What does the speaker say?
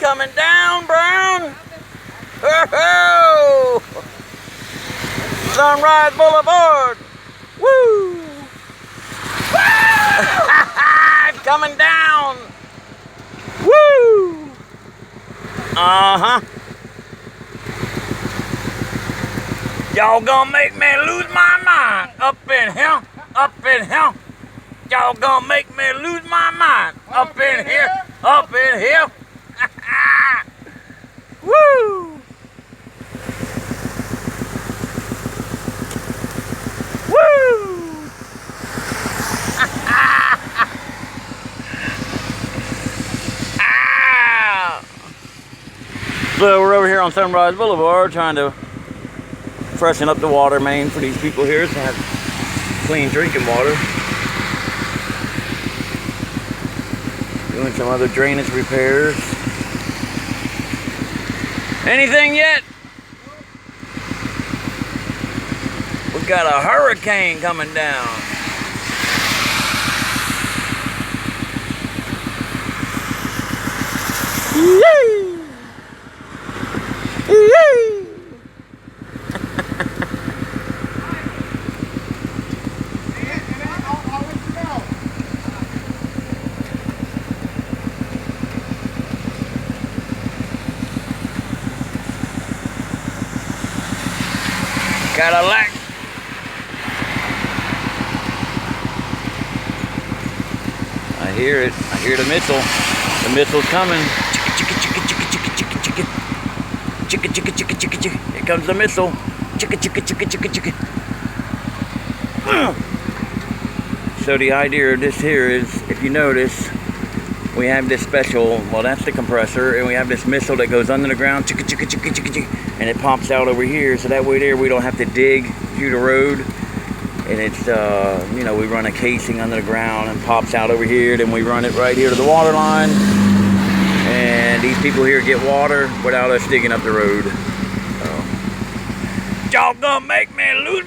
coming down, Brown. Ho-ho! Sunrise Boulevard. Woo! It's coming down. Woo! Uh-huh. Y'all gonna make me lose my mind up in here, up in here. Y'all gonna make me lose my mind up in here, up in here. Woo! Woo! So we're over here on Sunrise Boulevard trying to freshen up the water main for these people here to have clean drinking water. Doing some other drainage repairs. Anything yet? We've got a hurricane coming down. Yay! Yay! Got a lack. I hear it. I hear the missile. The missile's coming. Chicka, chicka, chicka, chicka, chicka, chicka. Chicka, chicka, chicka, chicka, chicka. Here comes the missile. Chicka, chicka, chicka, chicka, chicka. So the idea of this here is, if you notice, we have this special, well, that's the compressor, and we have this missile that goes under the ground, chicka, chicka, chicka, chicka, chicka, and it pops out over here, so that way there we don't have to dig through the road. And it's, you know, we run a casing under the ground and pops out over here, then we run it right here to the water line, and these people here get water without us digging up the road. So, y'all gonna make me lose